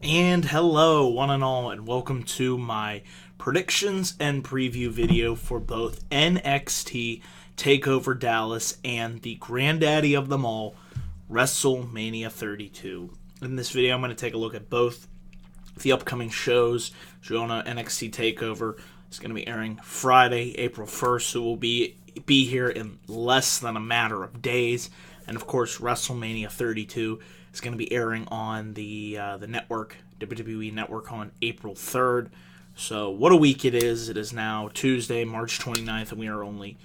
And hello, one and all, and welcome to my predictions and preview video for both NXT TakeOver Dallas and the granddaddy of them all, WrestleMania 32. In this video, I'm going to take a look at both the upcoming shows. As you all know, NXT TakeOver is going to be airing Friday, April 1st, so we'll be here in less than a matter of days. And of course, WrestleMania 32 is going to be airing on the network, WWE Network, on April 3rd. So what a week it is. It is now Tuesday, March 29th, and we are only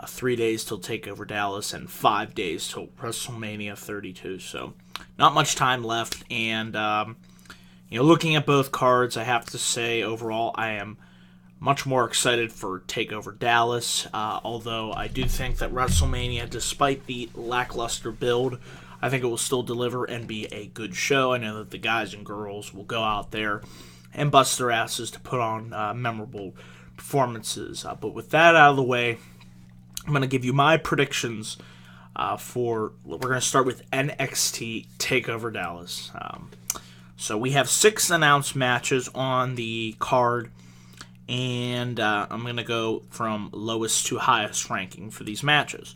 3 days till TakeOver Dallas and 5 days till WrestleMania 32. So not much time left. And, looking at both cards, I have to say overall I am much more excited for TakeOver Dallas, although I do think that WrestleMania, despite the lackluster build, I think it will still deliver and be a good show. I know that the guys and girls will go out there and bust their asses to put on memorable performances. But with that out of the way, I'm going to give you my predictions we're going to start with NXT TakeOver Dallas. So we have 6 announced matches on the card, and I'm going to go from lowest to highest ranking for these matches.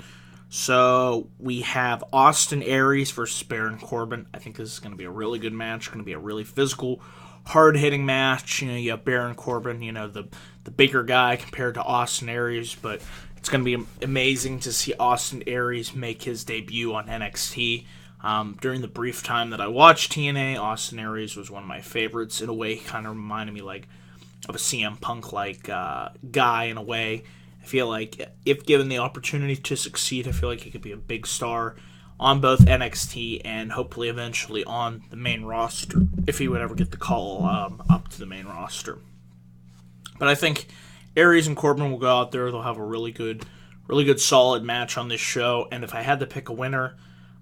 So we have Austin Aries versus Baron Corbin. I think this is going to be a really good match. It's going to be a really physical, hard-hitting match. You have Baron Corbin, the bigger guy compared to Austin Aries, but it's going to be amazing to see Austin Aries make his debut on NXT. During the brief time that I watched TNA, Austin Aries was one of my favorites. In a way, he kind of reminded me of a CM Punk-like guy in a way. I feel like if given the opportunity to succeed, I feel like he could be a big star on both NXT and hopefully eventually on the main roster, if he would ever get the call up to the main roster. But I think Aries and Corbin will go out there. They'll have a really good solid match on this show. And if I had to pick a winner,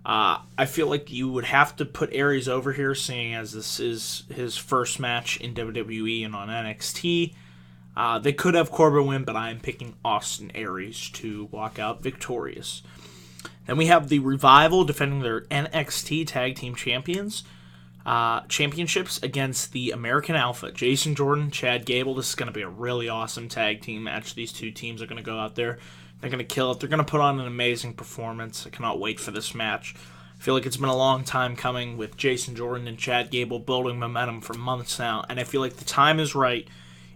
I feel like you would have to put Aries over here, seeing as this is his first match in WWE and on NXT. They could have Corbin win, but I am picking Austin Aries to walk out victorious. Then we have the Revival defending their NXT Tag Team Championships against the American Alpha, Jason Jordan, Chad Gable. This is going to be a really awesome tag team match. These two teams are going to go out there. They're going to kill it. They're going to put on an amazing performance. I cannot wait for this match. I feel like it's been a long time coming with Jason Jordan and Chad Gable building momentum for months now, and I feel like the time is right.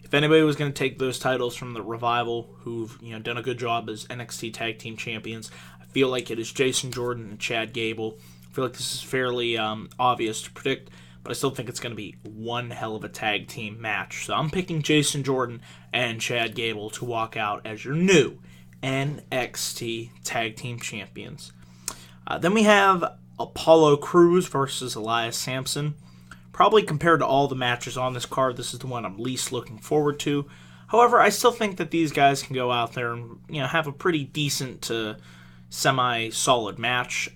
If anybody was going to take those titles from the Revival, who've done a good job as NXT Tag Team Champions, I feel like it is Jason Jordan and Chad Gable. I feel like this is fairly obvious to predict, but I still think it's going to be one hell of a tag team match. So I'm picking Jason Jordan and Chad Gable to walk out as your new NXT Tag Team Champions. Then we have Apollo Crews versus Elias Samson. Probably compared to all the matches on this card, this is the one I'm least looking forward to. However, I still think that these guys can go out there and have a pretty decent to semi-solid match,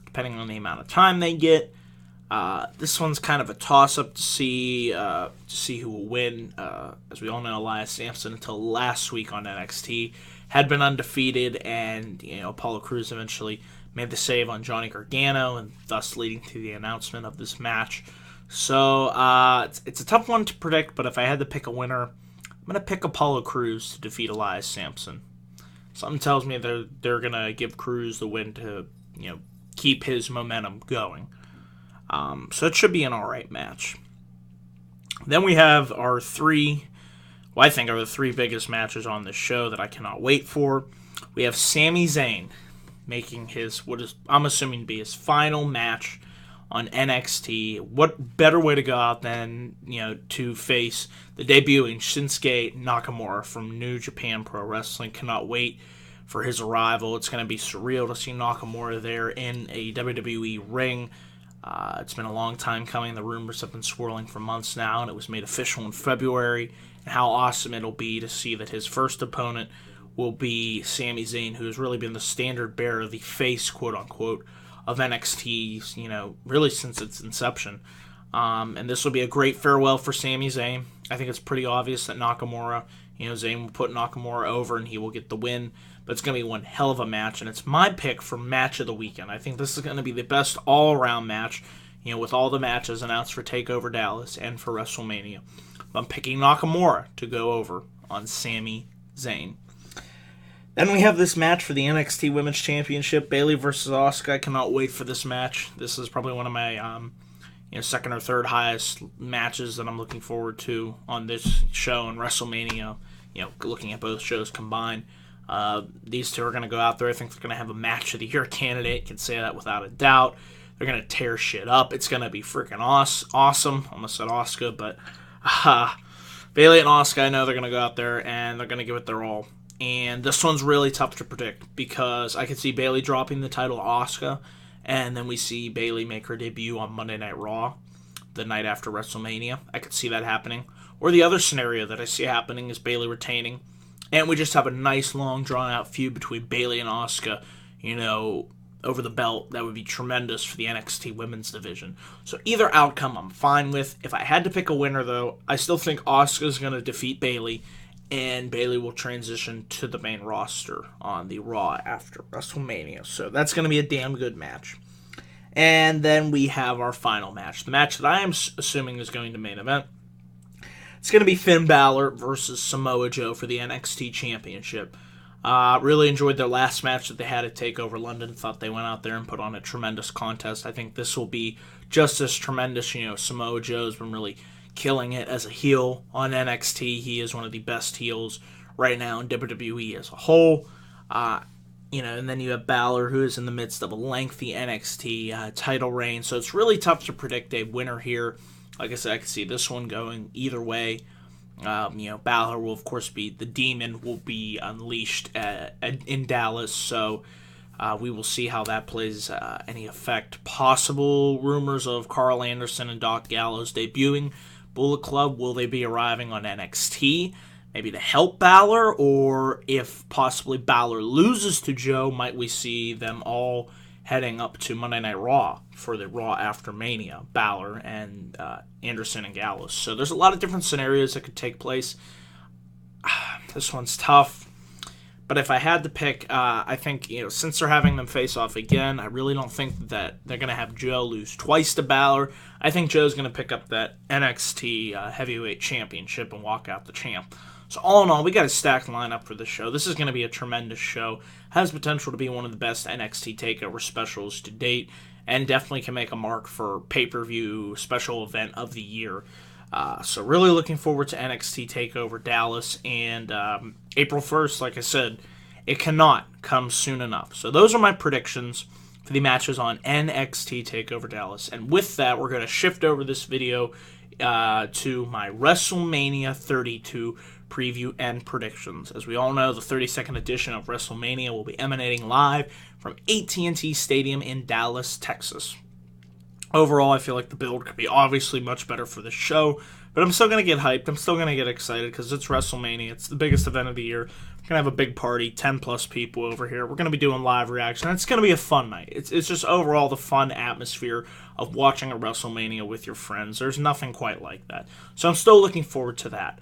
depending on the amount of time they get. This one's kind of a toss-up to see who will win. As we all know, Elias Samson until last week on NXT had been undefeated, and Apollo Crews eventually made the save on Johnny Gargano, and thus leading to the announcement of this match. So it's a tough one to predict, but if I had to pick a winner, I'm going to pick Apollo Crews to defeat Elias Samson. Something tells me they're going to give Crews the win to keep his momentum going. So it should be an alright match. Then we have our I think are the 3 biggest matches on this show that I cannot wait for. We have Sami Zayn making I'm assuming to be his final match on NXT. What better way to go out than to face the debuting Shinsuke Nakamura from New Japan Pro Wrestling. Cannot wait for his arrival. It's going to be surreal to see Nakamura there in a WWE ring. It's been a long time coming. The rumors have been swirling for months now, and it was made official in February. And how awesome it'll be to see that his first opponent will be Sami Zayn, who has really been the standard bearer, the face, quote-unquote, of NXT, really since its inception. And this will be a great farewell for Sami Zayn. I think it's pretty obvious that Nakamura, Zayn will put Nakamura over and he will get the win. But it's going to be one hell of a match, and it's my pick for match of the weekend. I think this is going to be the best all-around match. with all the matches announced for TakeOver Dallas and for WrestleMania. I'm picking Nakamura to go over on Sami Zayn. Then we have this match for the NXT Women's Championship, Bayley versus Asuka. I cannot wait for this match. This is probably one of my second or third highest matches that I'm looking forward to on this show and WrestleMania. Looking at both shows combined. These two are going to go out there. I think they're going to have a match of the year candidate. Can say that without a doubt. They're going to tear shit up. It's going to be freaking awesome. Almost said Asuka, but Bayley and Asuka, I know they're going to go out there and they're going to give it their all. And this one's really tough to predict because I could see Bayley dropping the title to Asuka, and then we see Bayley make her debut on Monday Night Raw the night after WrestleMania. I could see that happening. Or the other scenario that I see happening is Bayley retaining, and we just have a nice, long, drawn-out feud between Bayley and Asuka, over the belt. That would be tremendous for the NXT Women's Division. So either outcome I'm fine with. If I had to pick a winner, though, I still think Asuka's going to defeat Bayley, and Bayley will transition to the main roster on the Raw after WrestleMania. So that's going to be a damn good match. And then we have our final match. The match that I am assuming is going to main event. It's going to be Finn Balor versus Samoa Joe for the NXT Championship. Really enjoyed their last match that they had at TakeOver London. Thought they went out there and put on a tremendous contest. I think this will be just as tremendous. Samoa Joe's been really killing it as a heel on NXT. He is one of the best heels right now in WWE as a whole. And then you have Balor, who is in the midst of a lengthy NXT title reign. So it's really tough to predict a winner here. Like I said, I can see this one going either way. Balor will, of course, the demon will be unleashed in Dallas. So we will see how that plays any effect. Possible rumors of Carl Anderson and Doc Gallows debuting Bullet Club. Will they be arriving on NXT? Maybe to help Balor, or if possibly Balor loses to Joe, might we see them all heading up to Monday Night Raw for the Raw after Mania, Balor and Anderson and Gallows. So there's a lot of different scenarios that could take place. This one's tough. But if I had to pick, I think, since they're having them face off again, I really don't think that they're going to have Joe lose twice to Balor. I think Joe's going to pick up that NXT Heavyweight Championship and walk out the champ. So all in all, we got a stacked lineup for this show. This is going to be a tremendous show. Has potential to be one of the best NXT TakeOver specials to date, and definitely can make a mark for pay-per-view special event of the year. So really looking forward to NXT TakeOver Dallas, and April 1st, like I said, it cannot come soon enough. So those are my predictions for the matches on NXT TakeOver Dallas. And with that, we're going to shift over this video to my WrestleMania 32 preview and predictions. As we all know, the 32nd edition of WrestleMania will be emanating live from AT&T Stadium in Dallas, Texas. Overall, I feel like the build could be obviously much better for this show, but I'm still going to get hyped. I'm still going to get excited because it's WrestleMania. It's the biggest event of the year. We're going to have a big party, 10-plus people over here. We're going to be doing live reaction. It's going to be a fun night. It's just overall the fun atmosphere of watching a WrestleMania with your friends. There's nothing quite like that. So I'm still looking forward to that.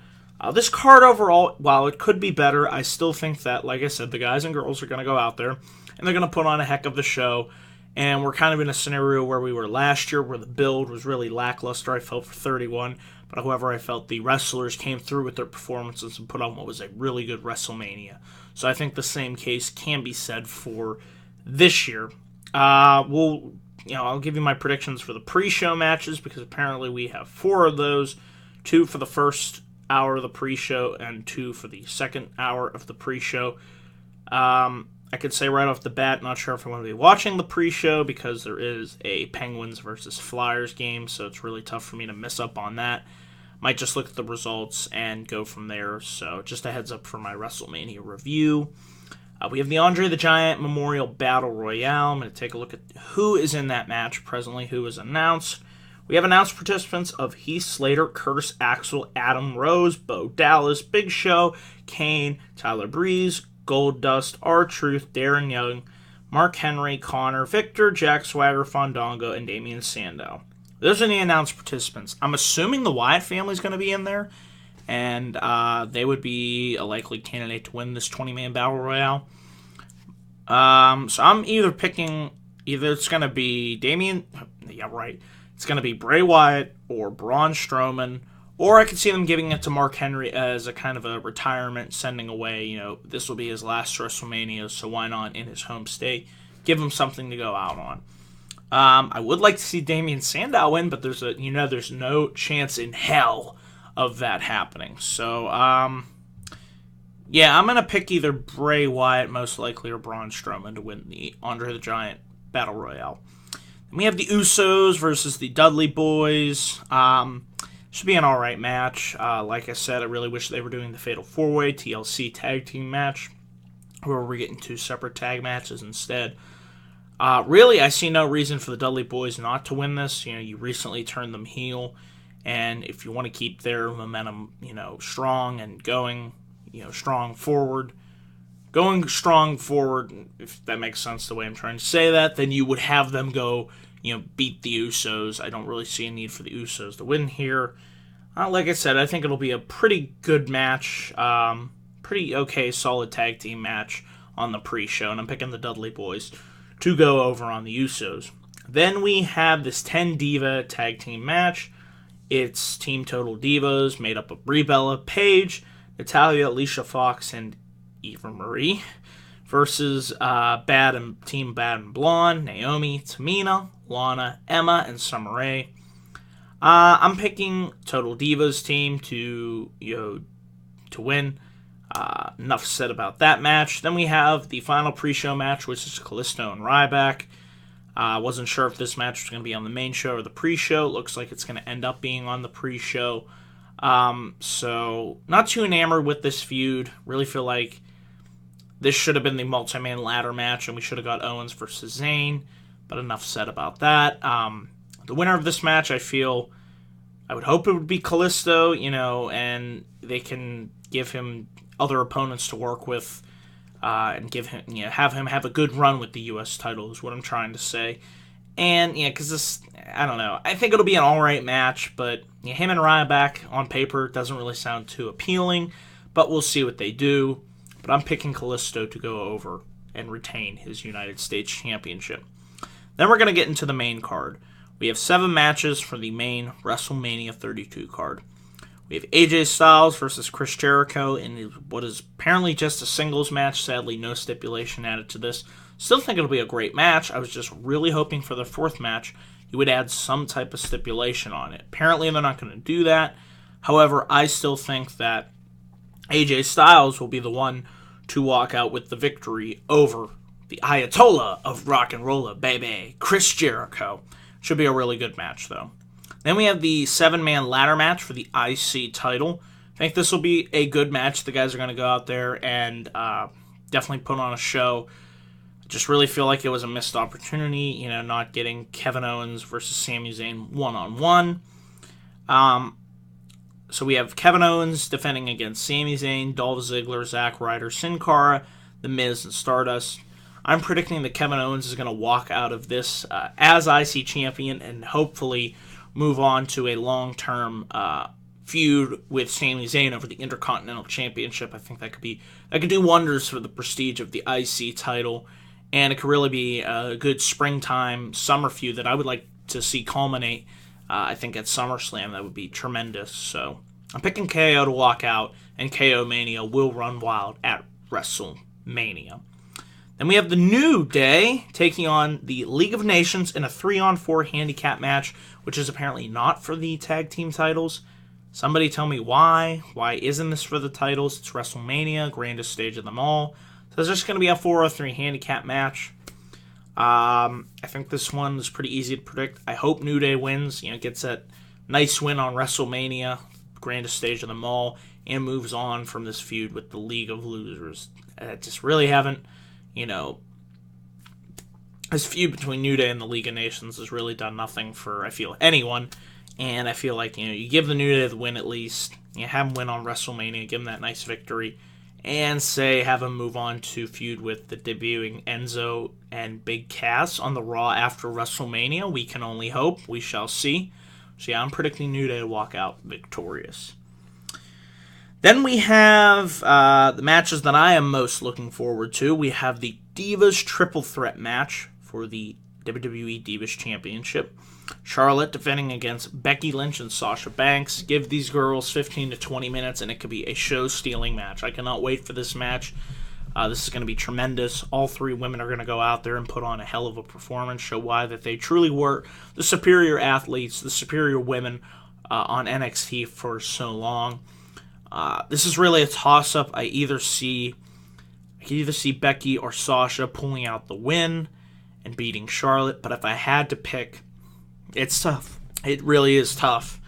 This card overall, while it could be better, I still think that, like I said, the guys and girls are going to go out there, and they're going to put on a heck of the show. And we're kind of in a scenario where we were last year, where the build was really lackluster. I felt for 31. But however, I felt the wrestlers came through with their performances and put on what was a really good WrestleMania. So I think the same case can be said for this year. I'll give you my predictions for the pre-show matches, because apparently we have 4 of those. 2 for the first hour of the pre-show and 2 for the second hour of the pre-show. I could say right off the bat, not sure if I want to be watching the pre-show because there is a Penguins versus Flyers game, so it's really tough for me to miss up on that. Might just look at the results and go from there, so just a heads up for my WrestleMania review. We have the Andre the Giant Memorial Battle Royale. I'm going to take a look at who is in that match presently, who is announced. We have announced participants of Heath Slater, Curtis Axel, Adam Rose, Bo Dallas, Big Show, Kane, Tyler Breeze, Goldust, R-Truth, Darren Young, Mark Henry, Connor, Victor, Jack Swagger, Fandango, and Damian Sandow. Those are the announced participants. I'm assuming the Wyatt family is going to be in there, and they would be a likely candidate to win this 20-man Battle Royale. So I'm either it's going to be Damian... Yeah, right. It's it's going to be Bray Wyatt or Braun Strowman, or I could see them giving it to Mark Henry as a kind of a retirement, sending away, this will be his last WrestleMania, so why not in his home state? Give him something to go out on. I would like to see Damian Sandow win, but there's no chance in hell of that happening. So, yeah, I'm going to pick either Bray Wyatt, most likely, or Braun Strowman to win the Andre the Giant Battle Royale. And we have the Usos versus the Dudley Boyz. Should be an alright match. Like I said, I really wish they were doing the Fatal 4-Way TLC tag team match, where we're getting 2 separate tag matches instead. Really, I see no reason for the Dudley Boyz not to win this. You recently turned them heel, and if you want to keep their momentum, strong and going, strong forward, if that makes sense the way I'm trying to say that, then you would have them go, beat the Usos. I don't really see a need for the Usos to win here. Like I said, I think it'll be a pretty good match, pretty okay, solid tag team match on the pre-show, and I'm picking the Dudley Boyz to go over on the Usos. Then we have this 10 Diva tag team match. It's Team Total Divas, made up of Brie Bella, Paige, Natalya, Alicia Fox, and Eva Marie, versus Team Bad and Blonde, Naomi, Tamina, Lana, Emma, and Summer Rae. I'm picking Total Divas team to win. Enough said about that match. Then we have the final pre-show match, which is Kalisto and Ryback. Wasn't sure if this match was going to be on the main show or the pre-show. It looks like it's going to end up being on the pre-show. So, not too enamored with this feud. Really feel like this should have been the multi-man ladder match, and we should have got Owens versus Zayn. But enough said about that. The winner of this match, I would hope it would be Kalisto, and they can give him other opponents to work with, and give him, have him have a good run with the U.S. title is what I'm trying to say. And, because this, I don't know, I think it'll be an alright match, but him and Ryback on paper doesn't really sound too appealing, but we'll see what they do. But I'm picking Kalisto to go over and retain his United States Championship. Then we're going to get into the main card. We have 7 matches for the main WrestleMania 32 card. We have AJ Styles versus Chris Jericho in what is apparently just a singles match. Sadly, no stipulation added to this. Still think it'll be a great match. I was just really hoping for the 4th match you would add some type of stipulation on it. Apparently, they're not going to do that. However, I still think that AJ Styles will be the one to walk out with the victory over the Ayatollah of rock and rolla, baby, Chris Jericho. Should be a really good match, though. Then we have the 7-man ladder match for the IC title. I think this will be a good match. The guys are going to go out there and definitely put on a show. Just really feel like it was a missed opportunity, not getting Kevin Owens versus Sami Zayn one-on-one. So we have Kevin Owens defending against Sami Zayn, Dolph Ziggler, Zack Ryder, Sin Cara, The Miz, and Stardust. I'm predicting that Kevin Owens is going to walk out of this as IC champion and hopefully move on to a long-term feud with Sami Zayn over the Intercontinental Championship. I think that could do wonders for the prestige of the IC title, and it could really be a good springtime summer feud that I would like to see culminate. I think at SummerSlam that would be tremendous. So I'm picking KO to walk out, and KO Mania will run wild at WrestleMania. Then we have the New Day taking on the League of Nations in a 3-on-4 handicap match, which is apparently not for the tag team titles. Somebody tell me why. Why isn't this for the titles? It's WrestleMania, grandest stage of them all. So it's just going to be a 4-on-3 handicap match. I think this one is pretty easy to predict. I hope New Day wins, gets that nice win on WrestleMania, grandest stage of them all, and moves on from this feud with the League of Losers. I just really haven't, this feud between New Day and the League of Nations has really done nothing for, I feel, anyone. And I feel like, you give the New Day the win at least. Have them win on WrestleMania, give them that nice victory. And have them move on to feud with the debuting Enzo and Big Cass on the Raw after WrestleMania. We can only hope. We shall see. So I'm predicting New Day to walk out victorious. Then we have the matches that I am most looking forward to. We have the Divas Triple Threat match for the WWE Divas Championship. Charlotte defending against Becky Lynch and Sasha Banks. Give these girls 15 to 20 minutes and it could be a show-stealing match. I cannot wait for this match. This is going to be tremendous. All three women are going to go out there and put on a hell of a performance, show why that they truly were the superior athletes, the superior women on NXT for so long. This is really a toss-up. I can either see Becky or Sasha pulling out the win and beating Charlotte, but if I had to pick, it's tough. It really is tough.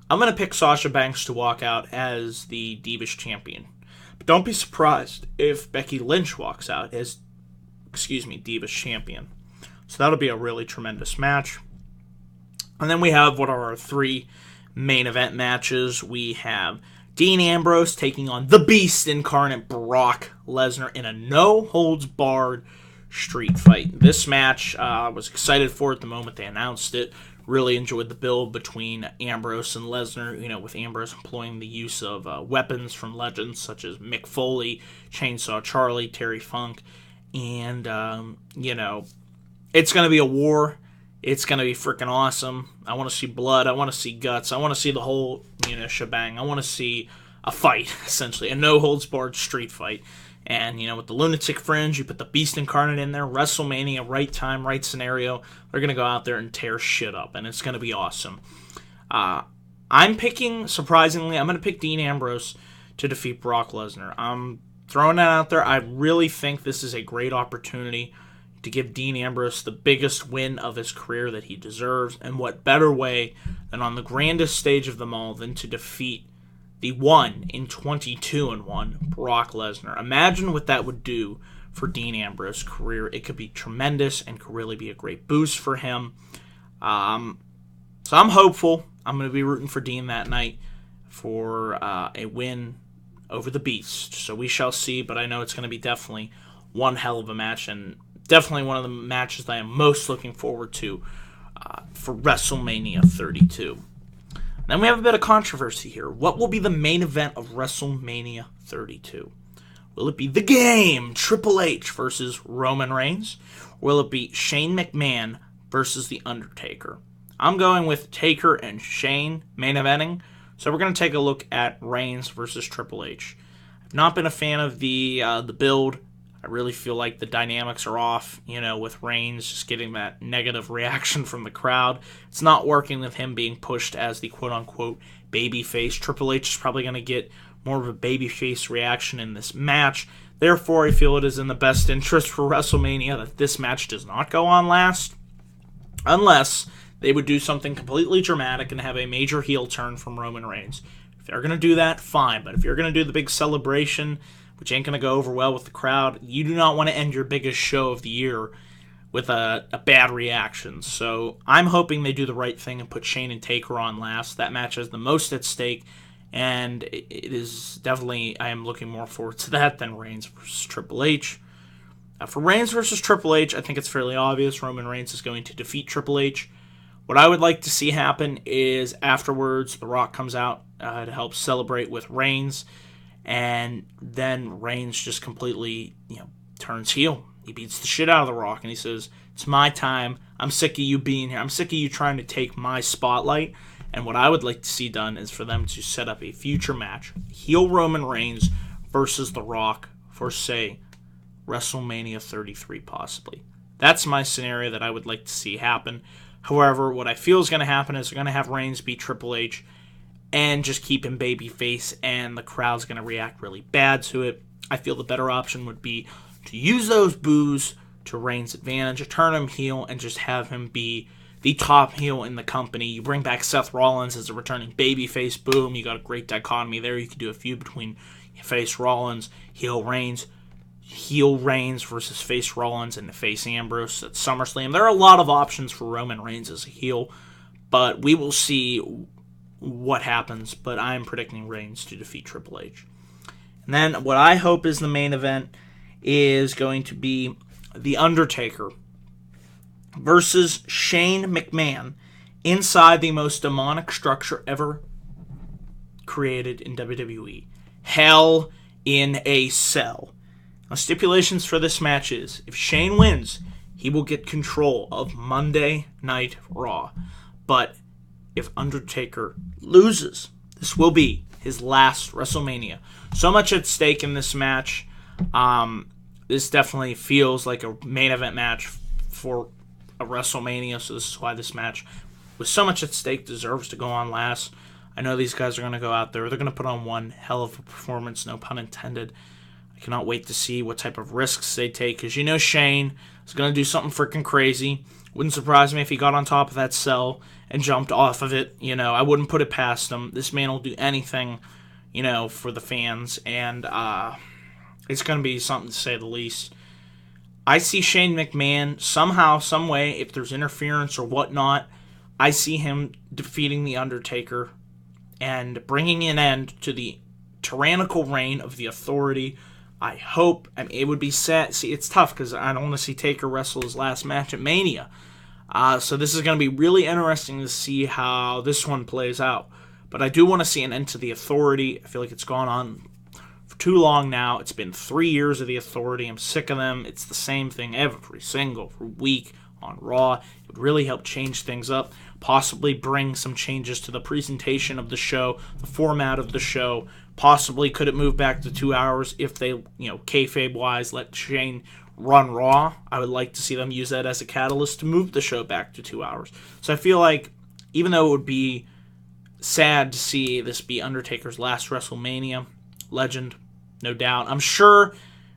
I'm going to pick Sasha Banks to walk out as the Divas champion. But don't be surprised if Becky Lynch walks out as, Divas champion. So that'll be a really tremendous match. And then we have what are our three main event matches. We have Dean Ambrose taking on the Beast incarnate Brock Lesnar in a no-holds-barred street fight. This match, I was excited for it the moment they announced it. Really enjoyed the build between Ambrose and Lesnar, with Ambrose employing the use of weapons from legends such as Mick Foley, Chainsaw Charlie, Terry Funk, and, it's going to be a war. It's going to be freaking awesome. I want to see blood. I want to see guts. I want to see the whole, shebang. I want to see a fight, essentially, a no-holds-barred street fight. And, with the Lunatic Fringe, you put the Beast Incarnate in there, WrestleMania, right time, right scenario. They're going to go out there and tear shit up, and it's going to be awesome. I'm going to pick Dean Ambrose to defeat Brock Lesnar. I'm throwing that out there. I really think this is a great opportunity to give Dean Ambrose the biggest win of his career that he deserves, and what better way than on the grandest stage of them all than to defeat the 1-22-1 Brock Lesnar. Imagine what that would do for Dean Ambrose's career. It could be tremendous and could really be a great boost for him. So I'm hopeful. I'm going to be rooting for Dean that night for a win over the Beast. So we shall see, but I know it's going to be definitely one hell of a match and definitely one of the matches that I am most looking forward to for WrestleMania 32. Then we have a bit of controversy here. What will be the main event of WrestleMania 32? Will it be The Game, Triple H versus Roman Reigns? Or will it be Shane McMahon versus The Undertaker? I'm going with Taker and Shane main eventing. So we're going to take a look at Reigns versus Triple H. I've not been a fan of the build. I really feel like the dynamics are off, with Reigns just getting that negative reaction from the crowd. It's not working with him being pushed as the quote-unquote babyface. Triple H is probably going to get more of a babyface reaction in this match. Therefore, I feel it is in the best interest for WrestleMania that this match does not go on last, unless they would do something completely dramatic and have a major heel turn from Roman Reigns. If they're going to do that, fine. But if you're going to do the big celebration, which ain't going to go over well with the crowd, you do not want to end your biggest show of the year with a bad reaction. So I'm hoping they do the right thing and put Shane and Taker on last. That match has the most at stake, and it is definitely, I am looking more forward to that than Reigns versus Triple H. For Reigns versus Triple H, I think it's fairly obvious Roman Reigns is going to defeat Triple H. What I would like to see happen is afterwards, The Rock comes out to help celebrate with Reigns, and then Reigns just completely, turns heel. He beats the shit out of The Rock, and he says, "It's my time. I'm sick of you being here. I'm sick of you trying to take my spotlight." And what I would like to see done is for them to set up a future match, heel Roman Reigns versus The Rock for, say, WrestleMania 33 possibly. That's my scenario that I would like to see happen. However, what I feel is going to happen is they're going to have Reigns beat Triple H and just keep him babyface, and the crowd's going to react really bad to it. I feel the better option would be to use those boos to Reigns' advantage, turn him heel, and just have him be the top heel in the company. You bring back Seth Rollins as a returning babyface, boom, you got a great dichotomy there. You could do a feud between face Rollins, heel Reigns versus face Rollins, and face Ambrose at SummerSlam. There are a lot of options for Roman Reigns as a heel, but we will see what happens, but I am predicting Reigns to defeat Triple H. And then what I hope is the main event is going to be The Undertaker versus Shane McMahon inside the most demonic structure ever created in WWE. Hell in a Cell. Now, stipulations for this match is, if Shane wins, he will get control of Monday Night Raw. But if Undertaker loses, this will be his last WrestleMania. So much at stake in this match. This definitely feels like a main event match for a WrestleMania, so this is why this match, with so much at stake, deserves to go on last. I know these guys are going to go out there. They're going to put on one hell of a performance, no pun intended. I cannot wait to see what type of risks they take, because you know Shane is going to do something freaking crazy. Wouldn't surprise me if he got on top of that cell and jumped off of it. You know, I wouldn't put it past him. This man will do anything, you know, for the fans, and it's going to be something to say the least. I see Shane McMahon somehow, some way, if there's interference or whatnot, I see him defeating The Undertaker and bringing an end to the tyrannical reign of the Authority. I hope, I mean, it would be sad. See, it's tough because I don't want to see Taker wrestle his last match at Mania. So this is going to be really interesting to see how this one plays out. But I do want to see an end to the Authority. I feel like it's gone on for too long now. It's been 3 years of the Authority. I'm sick of them. It's the same thing every single week on Raw. It would really help change things up. Possibly bring some changes to the presentation of the show, the format of the show. Possibly could it move back to 2 hours if they, you know, kayfabe-wise, let Shane run Raw. I would like to see them use that as a catalyst to move the show back to 2 hours. So I feel like, even though it would be sad to see this be Undertaker's last WrestleMania, legend, no doubt, I'm sure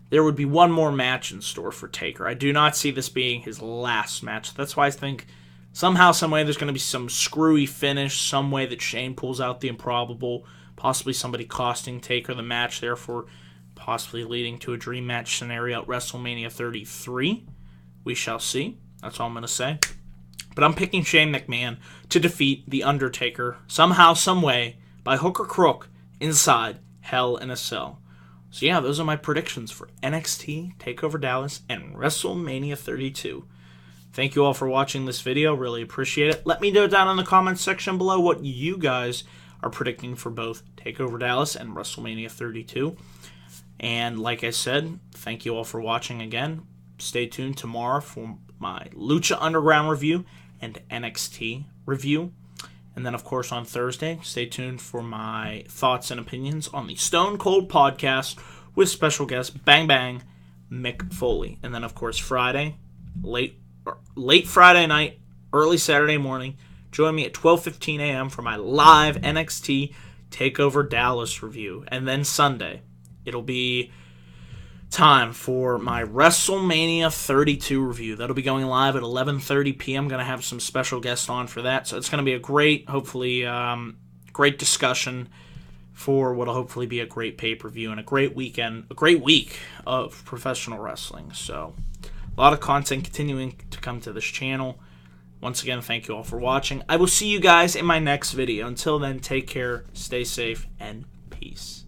there would be one more match in store for Taker. I do not see this being his last match. That's why I think somehow, some way, there's going to be some screwy finish, some way that Shane pulls out the improbable, possibly somebody costing Taker the match, therefore possibly leading to a dream match scenario at WrestleMania 33. We shall see. That's all I'm going to say. But I'm picking Shane McMahon to defeat The Undertaker somehow, some way, by hook or crook, inside Hell in a Cell. So yeah, those are my predictions for NXT TakeOver Dallas and WrestleMania 32. Thank you all for watching this video. Really appreciate it. Let me know down in the comments section below what you guys are predicting for both TakeOver Dallas and WrestleMania 32. And like I said, thank you all for watching again. Stay tuned tomorrow for my Lucha Underground review and NXT review. And then, of course, on Thursday, stay tuned for my thoughts and opinions on the Stone Cold podcast with special guest Bang Bang Mick Foley. And then, of course, Friday, late Friday night, early Saturday morning, join me at 12:15 a.m. for my live NXT TakeOver Dallas review. And then Sunday, it'll be time for my WrestleMania 32 review. That'll be going live at 11:30 p.m. I'm going to have some special guests on for that. So it's going to be a great, hopefully, great discussion for what'll hopefully be a great pay-per-view and a great weekend, a great week of professional wrestling. So a lot of content continuing to come to this channel. Once again, thank you all for watching. I will see you guys in my next video. Until then, take care, stay safe, and peace.